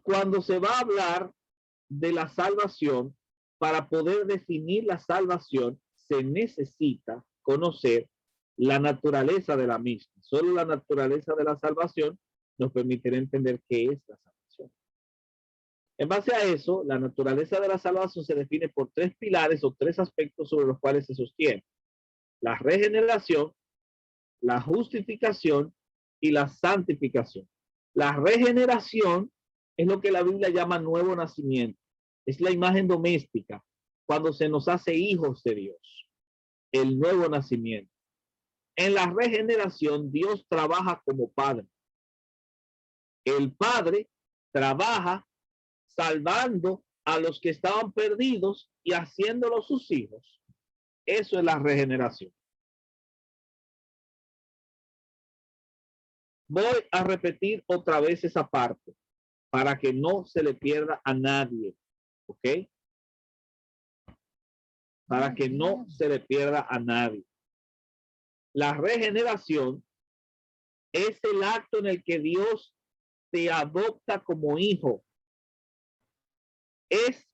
Cuando se va a hablar de la salvación, para poder definir la salvación, se necesita conocer la naturaleza de la misma. Solo la naturaleza de la salvación nos permitirá entender qué es la salvación. En base a eso, la naturaleza de la salvación se define por tres pilares o tres aspectos sobre los cuales se sostiene: la regeneración, la justificación y la santificación. La regeneración es lo que la Biblia llama nuevo nacimiento. Es la imagen doméstica cuando se nos hace hijos de Dios, el nuevo nacimiento. En la regeneración, Dios trabaja como padre. El padre trabaja salvando a los que estaban perdidos y haciéndolos sus hijos. Eso es la regeneración. Voy a repetir otra vez esa parte para que no se le pierda a nadie. ¿Ok? Para que no se le pierda a nadie. La regeneración es el acto en el que Dios te adopta como hijo. Es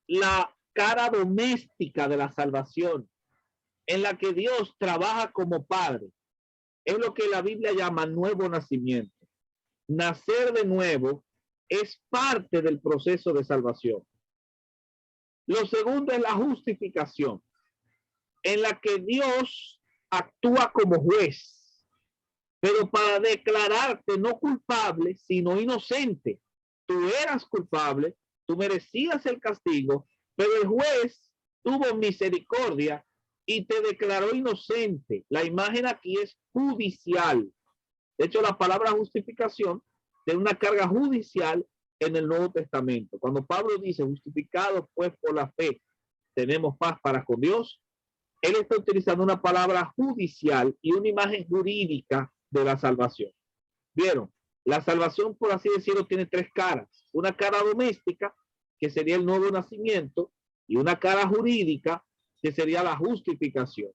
la cara doméstica de la salvación, en la que Dios trabaja como padre. Es lo que la Biblia llama nuevo nacimiento. Nacer de nuevo es parte del proceso de salvación. Lo segundo es la justificación, en la que Dios actúa como juez, pero para declararte no culpable, sino inocente. Tú eras culpable, tú merecías el castigo, pero el juez tuvo misericordia y te declaró inocente. La imagen aquí es judicial. De hecho, la palabra justificación tiene una carga judicial en el Nuevo Testamento. Cuando Pablo dice, justificados pues por la fe, tenemos paz para con Dios, él está utilizando una palabra judicial y una imagen jurídica de la salvación. ¿Vieron? La salvación, por así decirlo, tiene tres caras. Una cara doméstica, que sería el nuevo nacimiento, y una cara jurídica, que sería la justificación.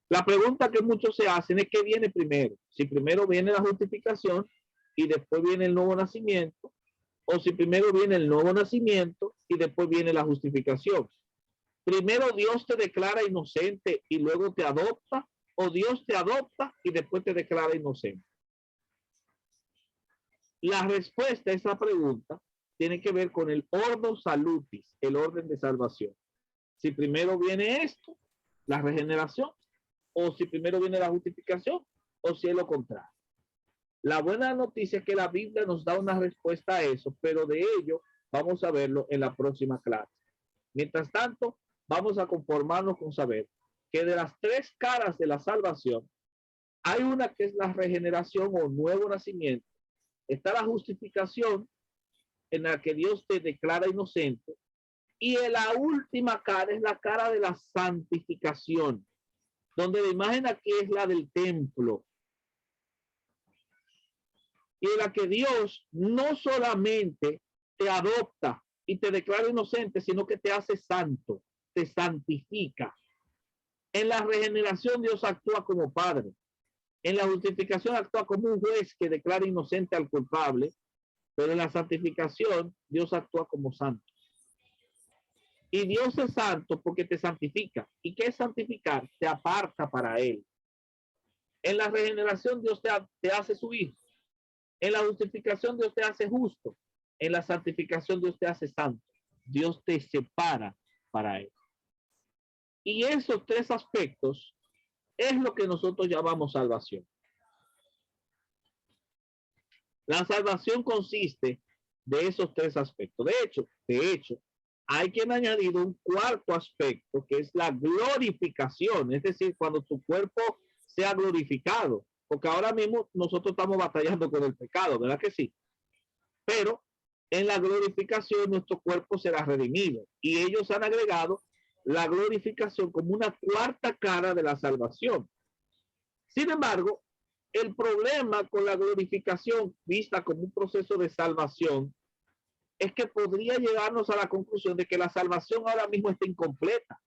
La pregunta que muchos se hacen es ¿qué viene primero? Si primero viene la justificación y después viene el nuevo nacimiento, o si primero viene el nuevo nacimiento y después viene la justificación. Primero Dios te declara inocente y luego te adopta, o Dios te adopta y después te declara inocente. La respuesta a esa pregunta tiene que ver con el ordo salutis, el orden de salvación. Si primero viene esto, la regeneración, o si primero viene la justificación, o si es lo contrario. La buena noticia es que la Biblia nos da una respuesta a eso, pero de ello vamos a verlo en la próxima clase. Mientras tanto, vamos a conformarnos con saber que de las tres caras de la salvación, hay una que es la regeneración o nuevo nacimiento. Está la justificación, en la que Dios te declara inocente. Y en la última cara es la cara de la santificación, donde la imagen aquí es la del templo. Y en la que Dios no solamente te adopta y te declara inocente, sino que te hace santo, te santifica. En la regeneración Dios actúa como padre. En la justificación actúa como un juez que declara inocente al culpable, pero en la santificación Dios actúa como santo. Y Dios es santo porque te santifica. ¿Y qué es santificar? Te aparta para Él. En la regeneración Dios te hace su hijo. En la justificación Dios te hace justo. En la santificación Dios te hace santo. Dios te separa para Él. Y esos tres aspectos es lo que nosotros llamamos salvación. La salvación consiste de esos tres aspectos. De hecho, hay que añadir un cuarto aspecto que es la glorificación, es decir, cuando tu cuerpo sea glorificado, porque ahora mismo nosotros estamos batallando con el pecado, ¿verdad que sí? Pero en la glorificación nuestro cuerpo será redimido y ellos han agregado la glorificación como una cuarta cara de la salvación. Sin embargo, el problema con la glorificación vista como un proceso de salvación es que podría llevarnos a la conclusión de que la salvación ahora mismo está incompleta.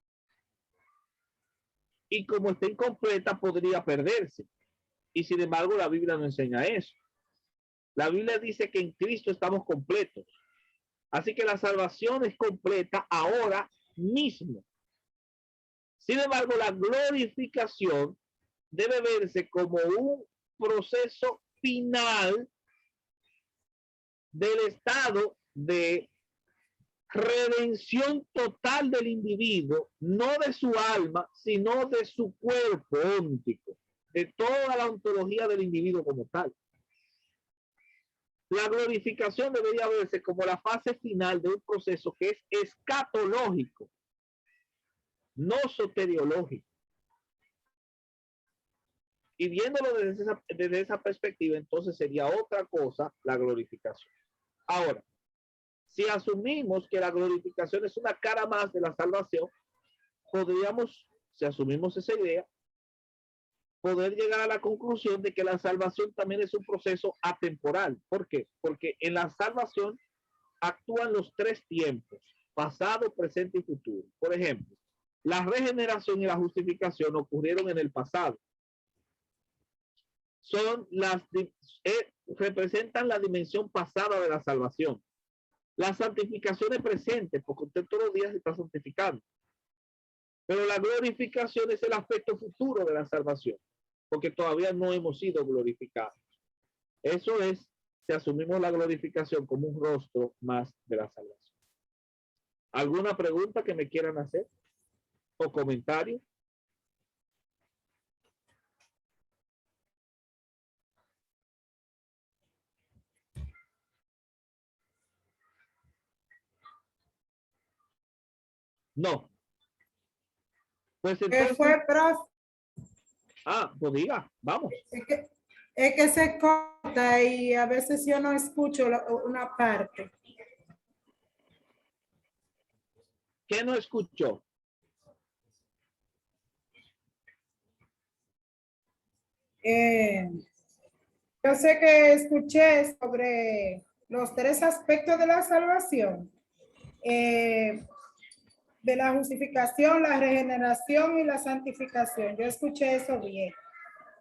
Y como está incompleta, podría perderse. Y sin embargo, la Biblia no enseña eso. La Biblia dice que en Cristo estamos completos. Así que la salvación es completa ahora mismo. Sin embargo, la glorificación debe verse como un proceso final del estado de redención total del individuo, no de su alma, sino de su cuerpo óntico, de toda la ontología del individuo como tal. La glorificación debería verse como la fase final de un proceso que es escatológico, no soteriológico. Y viéndolo desde esa perspectiva, entonces sería otra cosa la glorificación. Ahora, si asumimos que la glorificación es una cara más de la salvación, podríamos, si asumimos esa idea, poder llegar a la conclusión de que la salvación también es un proceso atemporal. ¿Por qué? Porque en la salvación actúan los tres tiempos, pasado, presente y futuro. Por ejemplo, la regeneración y la justificación ocurrieron en el pasado. Representan la dimensión pasada de la salvación. La santificación es presente, porque usted todos los días se está santificando. Pero la glorificación es el aspecto futuro de la salvación, porque todavía no hemos sido glorificados. Eso es, si asumimos la glorificación como un rostro más de la salvación. ¿Alguna pregunta que me quieran hacer? ¿O comentario? No. Pues entonces... ¿Qué fue, profe? Pues diga, vamos. Es que se corta y a veces yo no escucho una parte. ¿Qué no escuchó? Yo sé que escuché sobre los tres aspectos de la salvación. De la justificación, la regeneración y la santificación. Yo escuché eso bien.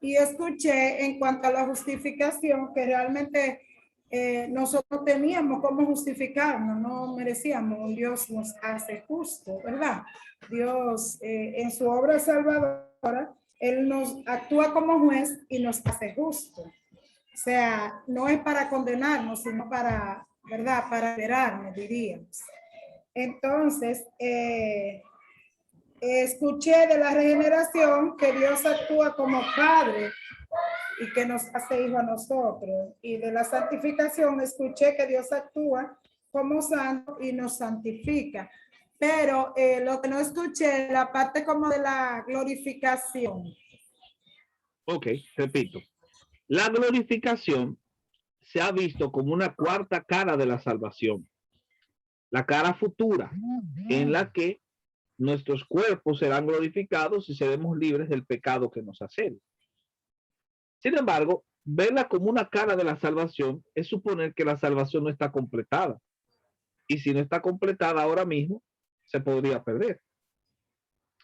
Y escuché en cuanto a la justificación que realmente nosotros teníamos cómo justificarnos, no merecíamos. Dios nos hace justo, ¿verdad? Dios en su obra salvadora, Él nos actúa como juez y nos hace justo. O sea, no es para condenarnos, sino para, ¿verdad? Para liberarnos, diríamos. Entonces, escuché de la regeneración que Dios actúa como Padre y que nos hace hijo a nosotros. Y de la santificación escuché que Dios actúa como santo y nos santifica. Pero lo que no escuché, la parte como de la glorificación. Ok, repito. La glorificación se ha visto como una cuarta cara de la salvación. La cara futura, en la que nuestros cuerpos serán glorificados y seremos libres del pecado que nos asedia. Sin embargo, verla como una cara de la salvación es suponer que la salvación no está completada. Y si no está completada ahora mismo, se podría perder.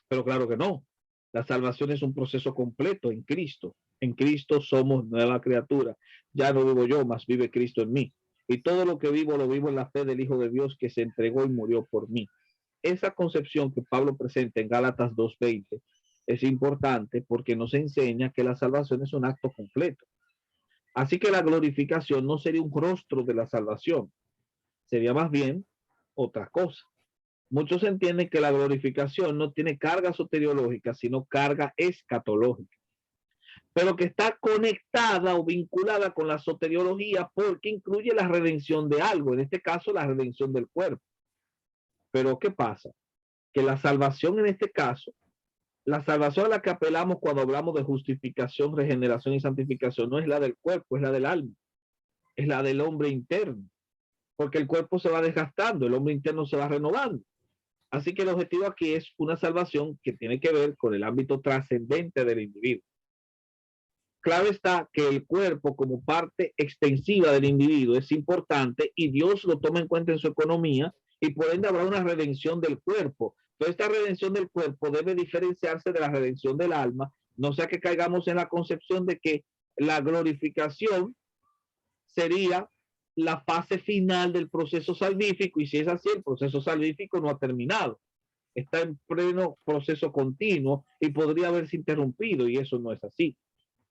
Pero claro que no. La salvación es un proceso completo en Cristo. En Cristo somos nueva criatura. Ya no vivo yo, mas vive Cristo en mí. Y todo lo que vivo, lo vivo en la fe del Hijo de Dios que se entregó y murió por mí. Esa concepción que Pablo presenta en Gálatas 2:20 es importante porque nos enseña que la salvación es un acto completo. Así que la glorificación no sería un rostro de la salvación, sería más bien otra cosa. Muchos entienden que la glorificación no tiene carga soteriológica, sino carga escatológica, pero que está conectada o vinculada con la soteriología porque incluye la redención de algo, en este caso la redención del cuerpo. Pero ¿qué pasa? Que la salvación en este caso, la salvación a la que apelamos cuando hablamos de justificación, regeneración y santificación no es la del cuerpo, es la del alma, es la del hombre interno, porque el cuerpo se va desgastando, el hombre interno se va renovando. Así que el objetivo aquí es una salvación que tiene que ver con el ámbito trascendente del individuo. Claro está que el cuerpo como parte extensiva del individuo es importante y Dios lo toma en cuenta en su economía y por ende habrá una redención del cuerpo. Pero esta redención del cuerpo debe diferenciarse de la redención del alma, no sea que caigamos en la concepción de que la glorificación sería la fase final del proceso salvífico, y si es así, el proceso salvífico no ha terminado. Está en pleno proceso continuo y podría haberse interrumpido, y eso no es así.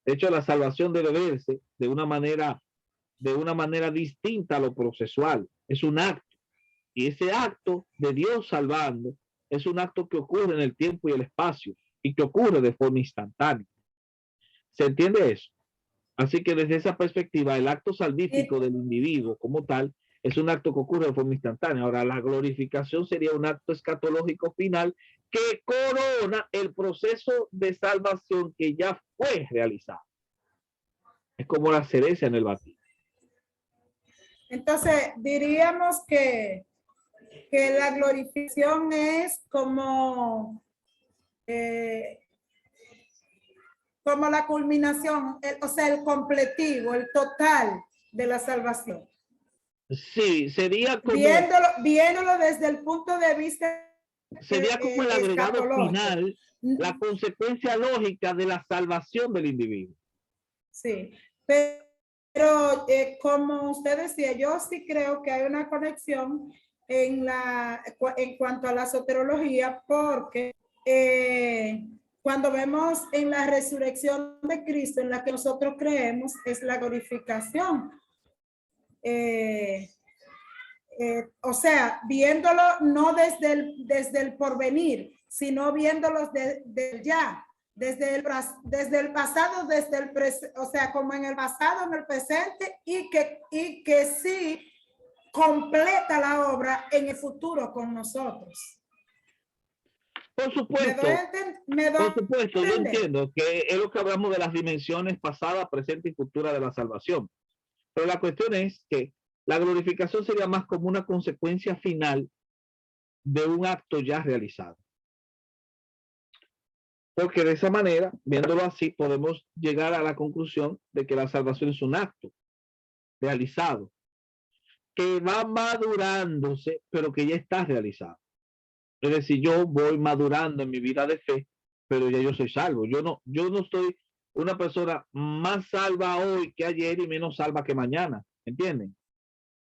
De hecho, la salvación debe verse de una manera distinta a lo procesual. Es un acto. Y ese acto de Dios salvando es un acto que ocurre en el tiempo y el espacio y que ocurre de forma instantánea. ¿Se entiende eso? Así que desde esa perspectiva, el acto salvífico del individuo como tal es un acto que ocurre de forma instantánea. Ahora, la glorificación sería un acto escatológico final que corona el proceso de salvación que ya fue realizado. Es como la cereza en el batido. Entonces, diríamos que la glorificación es como la culminación, o sea, el completivo, el total de la salvación. Sí, sería como... Viéndolo desde el punto de vista... Sería como el agregado final, la consecuencia lógica de la salvación del individuo. Sí, pero como usted decía, yo sí creo que hay una conexión en cuanto a la soterología, porque cuando vemos en la resurrección de Cristo, en la que nosotros creemos, es la glorificación. O sea, viéndolo no desde el porvenir, sino viéndolo desde ya, desde el pasado, o sea, como en el pasado, en el presente, y que sí completa la obra en el futuro con nosotros. Por supuesto, por supuesto, yo entiendo que es lo que hablamos de las dimensiones pasada, presente y futura de la salvación. Pero la cuestión es que la glorificación sería más como una consecuencia final de un acto ya realizado. Porque de esa manera, viéndolo así, podemos llegar a la conclusión de que la salvación es un acto realizado, que va madurándose, pero que ya está realizado. Es decir, yo voy madurando en mi vida de fe, pero ya yo soy salvo. Yo no estoy una persona más salva hoy que ayer y menos salva que mañana. ¿Entienden?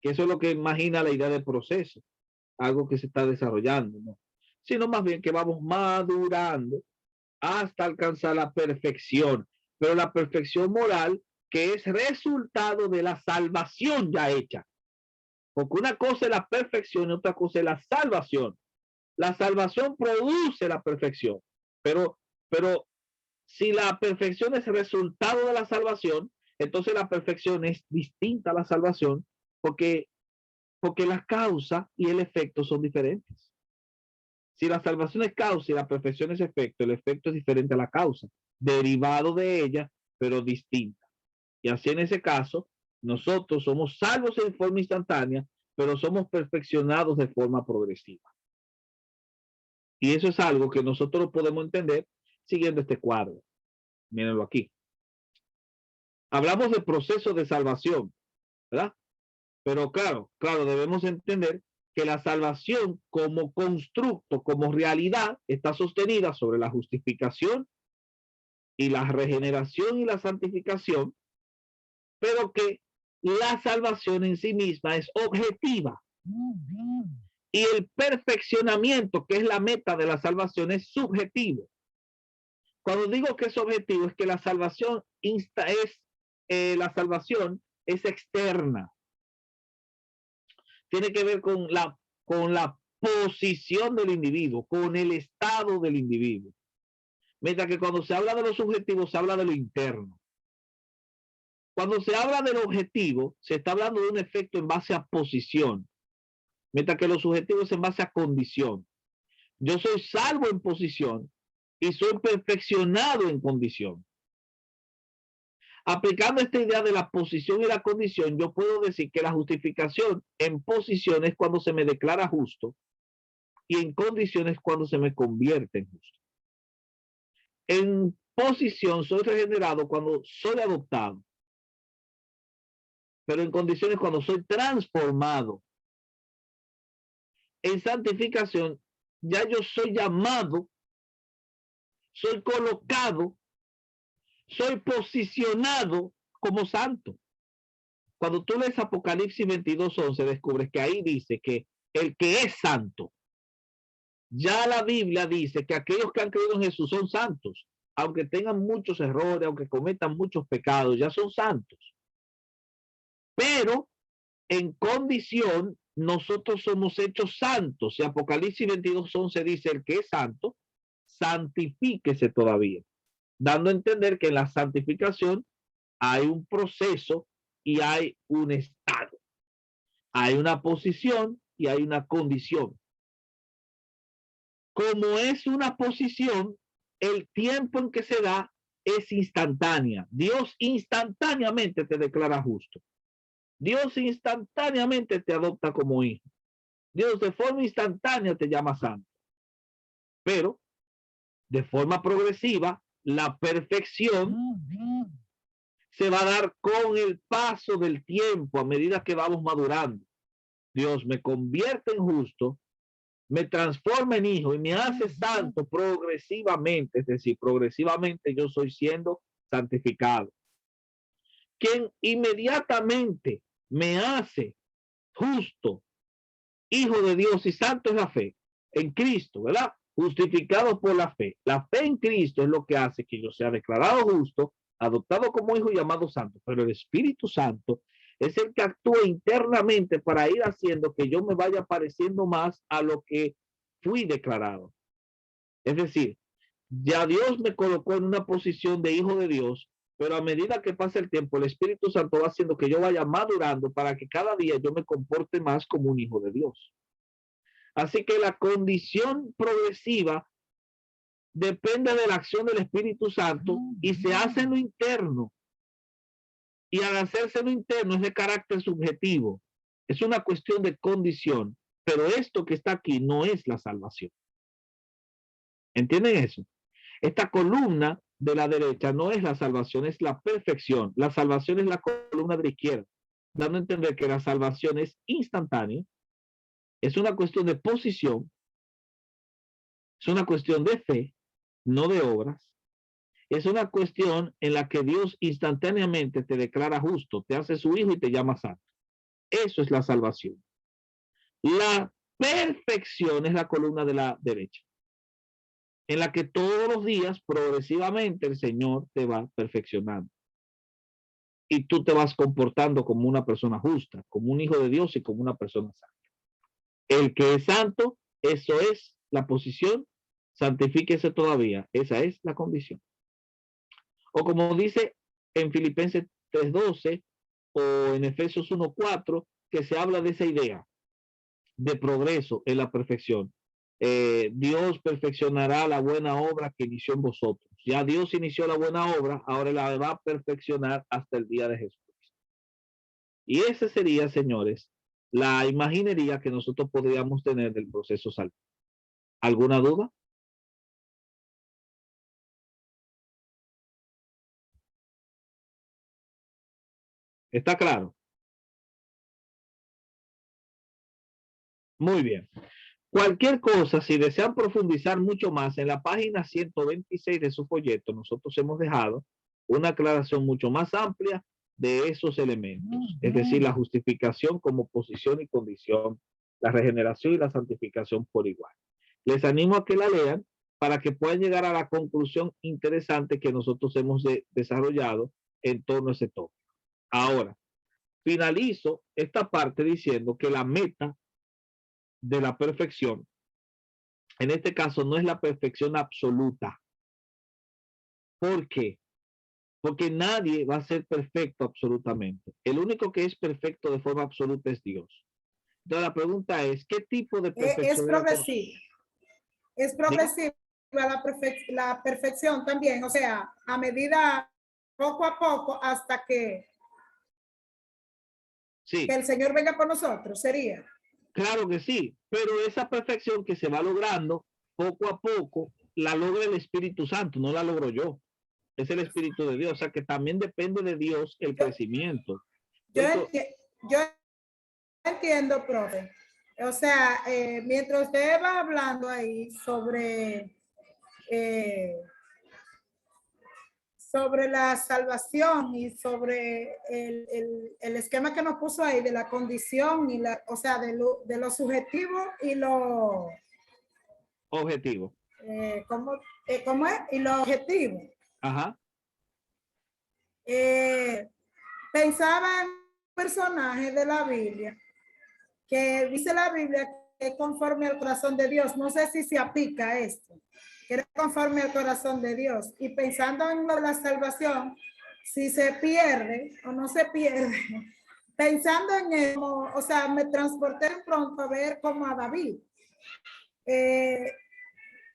Que eso es lo que imagina la idea del proceso, algo que se está desarrollando, ¿no? Sino más bien que vamos madurando hasta alcanzar la perfección, pero la perfección moral que es resultado de la salvación ya hecha. Porque una cosa es la perfección y otra cosa es la salvación. La salvación produce la perfección, pero si la perfección es el resultado de la salvación, entonces la perfección es distinta a la salvación porque la causa y el efecto son diferentes. Si la salvación es causa y la perfección es efecto, el efecto es diferente a la causa, derivado de ella, pero distinta. Y así en ese caso, nosotros somos salvos en forma instantánea, pero somos perfeccionados de forma progresiva. Y eso es algo que nosotros podemos entender siguiendo este cuadro. Mírenlo aquí. Hablamos de proceso de salvación, ¿verdad? Pero claro, debemos entender que la salvación como constructo, como realidad, está sostenida sobre la justificación y la regeneración y la santificación, pero que la salvación en sí misma es objetiva. Y el perfeccionamiento, que es la meta de la salvación, es subjetivo. Cuando digo que es objetivo, es que la salvación es externa. Tiene que ver con la posición del individuo, con el estado del individuo. Mientras que cuando se habla de lo subjetivo, se habla de lo interno. Cuando se habla del objetivo, se está hablando de un efecto en base a posición, mientras que lo subjetivo es en base a condición. Yo soy salvo en posición y soy perfeccionado en condición. Aplicando esta idea de la posición y la condición, yo puedo decir que la justificación en posición es cuando se me declara justo y en condiciones cuando se me convierte en justo. En posición soy regenerado cuando soy adoptado, pero en condiciones cuando soy transformado. En santificación ya yo soy llamado, soy colocado, soy posicionado como santo. Cuando tú lees Apocalipsis 22:11, descubres que ahí dice que el que es santo, ya la Biblia dice que aquellos que han creído en Jesús son santos, aunque tengan muchos errores, aunque cometan muchos pecados, ya son santos. Pero en condición, nosotros somos hechos santos. Y Apocalipsis 22:11 dice, el que es santo, santifíquese todavía, dando a entender que en la santificación hay un proceso y hay un estado. Hay una posición y hay una condición. Como es una posición, el tiempo en que se da es instantánea. Dios instantáneamente te declara justo. Dios instantáneamente te adopta como hijo. Dios de forma instantánea te llama santo. Pero de forma progresiva, la perfección se va a dar con el paso del tiempo a medida que vamos madurando. Dios me convierte en justo, me transforma en hijo y me hace santo progresivamente. Es decir, progresivamente yo soy siendo santificado. Quien inmediatamente me hace justo, hijo de Dios y santo es la fe en Cristo, ¿verdad? Justificado por la fe. La fe en Cristo es lo que hace que yo sea declarado justo, adoptado como hijo y llamado santo. Pero el Espíritu Santo es el que actúa internamente para ir haciendo que yo me vaya pareciendo más a lo que fui declarado. Es decir, ya Dios me colocó en una posición de hijo de Dios, pero a medida que pasa el tiempo, el Espíritu Santo va haciendo que yo vaya madurando para que cada día yo me comporte más como un hijo de Dios. Así que la condición progresiva depende de la acción del Espíritu Santo y se hace en lo interno. Y al hacerse en lo interno es de carácter subjetivo. Es una cuestión de condición. Pero esto que está aquí no es la salvación. ¿Entienden eso? Esta columna de la derecha no es la salvación, es la perfección. La salvación es la columna de la izquierda, dando a entender que la salvación es instantánea, es una cuestión de posición, es una cuestión de fe, no de obras. Es una cuestión en la que Dios instantáneamente te declara justo, te hace su hijo y te llama santo. Eso es la salvación. La perfección es la columna de la derecha, en la que todos los días progresivamente el Señor te va perfeccionando. Y tú te vas comportando como una persona justa, como un hijo de Dios y como una persona santa. El que es santo, eso es la posición, santifíquese todavía. Esa es la condición. O como dice en Filipenses 3:12 o en Efesios 1:4, que se habla de esa idea de progreso en la perfección. Dios perfeccionará la buena obra que inició en vosotros. Ya Dios inició la buena obra, ahora la va a perfeccionar hasta el día de Jesucristo. Y ese sería, señores, la imaginería que nosotros podríamos tener del proceso salvífico. ¿Alguna duda? ¿Está claro? Muy bien. Cualquier cosa, si desean profundizar mucho más, en la página 126 de su folleto, nosotros hemos dejado una aclaración mucho más amplia de esos elementos, es decir, la justificación como posición y condición, la regeneración y la santificación por igual. Les animo a que la lean para que puedan llegar a la conclusión interesante que nosotros hemos desarrollado en torno a ese tópico. Ahora, finalizo esta parte diciendo que la meta de la perfección, en este caso, no es la perfección absoluta. ¿Por qué? Porque nadie va a ser perfecto absolutamente. El único que es perfecto de forma absoluta es Dios. Entonces la pregunta es, ¿qué tipo de perfección? Es progresiva. Es progresiva la perfección también. O sea, a medida, poco a poco, hasta que Sí, el Señor venga por nosotros, sería. claro que sí, pero esa perfección que se va logrando poco a poco, la logra el Espíritu Santo, no la logro yo. Es el Espíritu de Dios, o sea que también depende de Dios el crecimiento. Yo entiendo, profe. O sea, mientras usted va hablando ahí sobre sobre la salvación y sobre el esquema que nos puso ahí de la condición y la, o sea, de lo subjetivo y lo objetivo. ¿Cómo es? Y lo objetivo. Ajá. Pensaba en un personaje de la Biblia que dice la Biblia que es conforme al corazón de Dios. No sé si se aplica esto, que era conforme al corazón de Dios. Y pensando en la salvación, si se pierde o no se pierde, pensando en eso, o sea, me transporté pronto a ver como a David.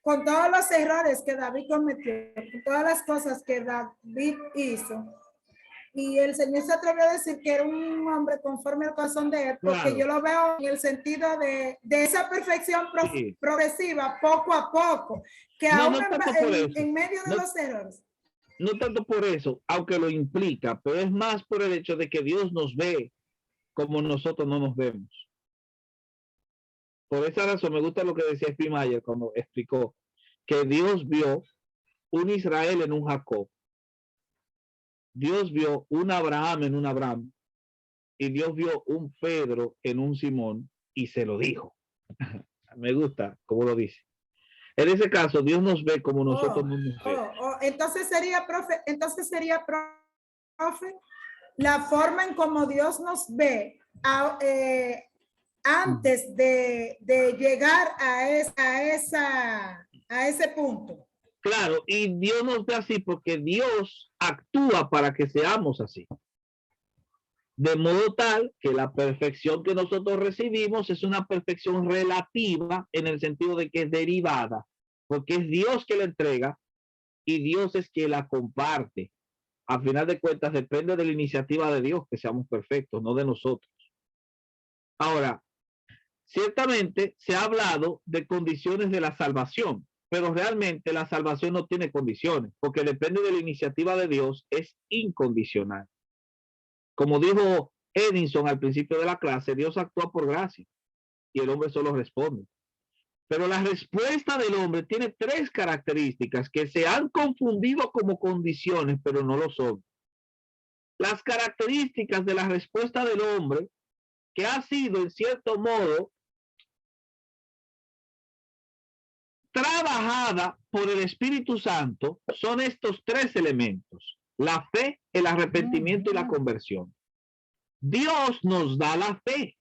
Con todos los errores que David cometió, con todas las cosas que David hizo, y el Señor se atrevió a decir que era un hombre conforme al corazón de él, porque Claro. yo lo veo en el sentido de esa perfección Sí. progresiva, poco a poco, que No, aún no tanto por eso. en medio de No, los errores. no tanto por eso, aunque lo implica, pero es más por el hecho de que Dios nos ve como nosotros no nos vemos. Por esa razón me gusta lo que decía Spimayer cuando explicó que Dios vio un Israel en un Jacob. Dios vio un Abraham en un Abraham. Y Dios vio un Pedro en un Simón y se lo dijo. Me gusta como lo dice. En ese caso, Dios nos ve como nosotros no nos vemos. Entonces sería, profe, la forma en como Dios nos ve antes de llegar a ese punto. Claro, y Dios nos ve así porque Dios actúa para que seamos así. De modo tal que la perfección que nosotros recibimos es una perfección relativa en el sentido de que es derivada, porque es Dios que la entrega y Dios es que la comparte. A final de cuentas depende de la iniciativa de Dios que seamos perfectos, no de nosotros. Ahora, ciertamente se ha hablado de condiciones de la salvación, pero realmente la salvación no tiene condiciones, porque depende de la iniciativa de Dios, es incondicional. Como dijo Edison al principio de la clase, Dios actúa por gracia y el hombre solo responde. Pero la respuesta del hombre tiene tres características que se han confundido como condiciones, pero no lo son. Las características de la respuesta del hombre, que ha sido en cierto modo trabajada por el Espíritu Santo, son estos tres elementos: la fe, el arrepentimiento y la conversión. Dios nos da la fe.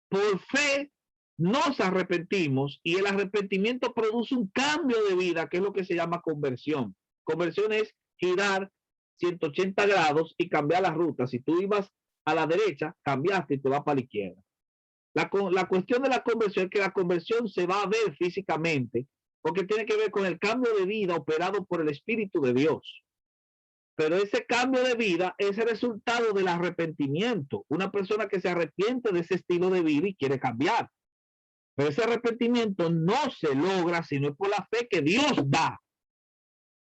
Por fe nos arrepentimos y el arrepentimiento produce un cambio de vida, que es lo que se llama conversión. Conversión es girar 180 grados y cambiar la ruta. Si tú ibas a la derecha, cambiaste y te vas para la izquierda. La cuestión de la conversión es que la conversión se va a ver físicamente porque tiene que ver con el cambio de vida operado por el Espíritu de Dios. Pero ese cambio de vida es el resultado del arrepentimiento. Una persona que se arrepiente de ese estilo de vida y quiere cambiar. Pero ese arrepentimiento no se logra sino por la fe que Dios da.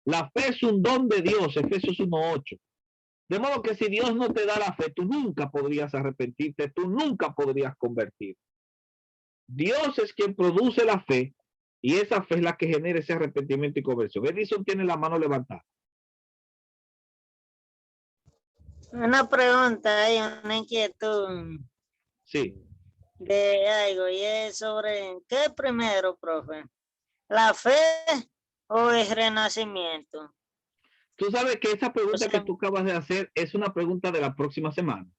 La fe es un don de Dios, Efesios 1:8. De modo que si Dios no te da la fe, tú nunca podrías arrepentirte, tú nunca podrías convertir. Dios es quien produce la fe y esa fe es la que genera ese arrepentimiento y conversión. Edison tiene la mano levantada. Una pregunta y una inquietud. Sí. De algo, y es sobre ¿qué primero, profe? ¿La fe o el renacimiento? Tú sabes que esa pregunta que tú acabas de hacer es una pregunta de la próxima semana,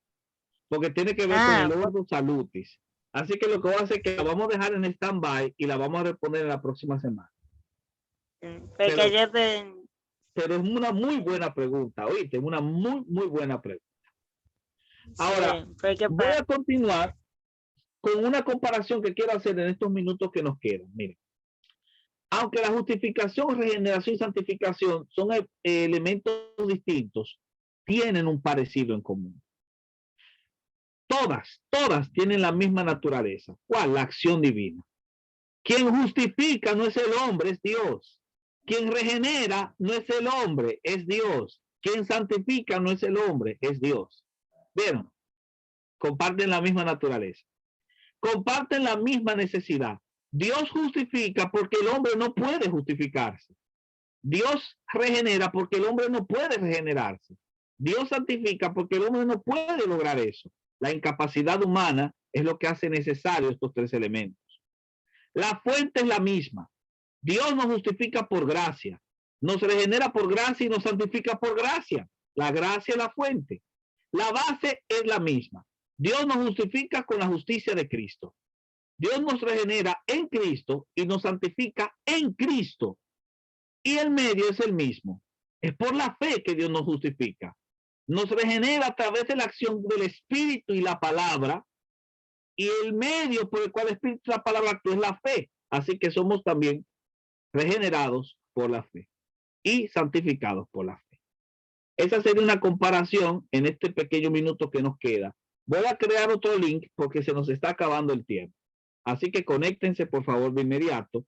porque tiene que ver con el ordo salutis. Así que lo que voy a hacer es que la vamos a dejar en stand-by y la vamos a responder en la próxima semana. Pero es una muy buena pregunta, oíste, una muy buena pregunta. Ahora, voy a continuar con una comparación que quiero hacer en estos minutos que nos quedan. Miren, aunque la justificación, regeneración y santificación son elementos distintos, tienen un parecido en común. Todas tienen la misma naturaleza. ¿Cuál? La acción divina. Quien justifica no es el hombre, es Dios. Quien regenera no es el hombre, es Dios. Quien santifica no es el hombre, es Dios. ¿Vieron? Comparten la misma naturaleza. Comparten la misma necesidad. Dios justifica porque el hombre no puede justificarse. Dios regenera porque el hombre no puede regenerarse. Dios santifica porque el hombre no puede lograr eso. La incapacidad humana es lo que hace necesario estos tres elementos. La fuente es la misma. Dios nos justifica por gracia, nos regenera por gracia y nos santifica por gracia. La gracia es la fuente. La base es la misma. Dios nos justifica con la justicia de Cristo. Dios nos regenera en Cristo y nos santifica en Cristo. Y el medio es el mismo. Es por la fe que Dios nos justifica. Nos regenera a través de la acción del Espíritu y la palabra. Y el medio por el cual el Espíritu y la palabra actúa es la fe. Así que somos también regenerados por la fe y santificados por la fe. Esa sería una comparación en este pequeño minuto que nos queda. Voy a crear otro link porque se nos está acabando el tiempo. Así que conéctense por favor de inmediato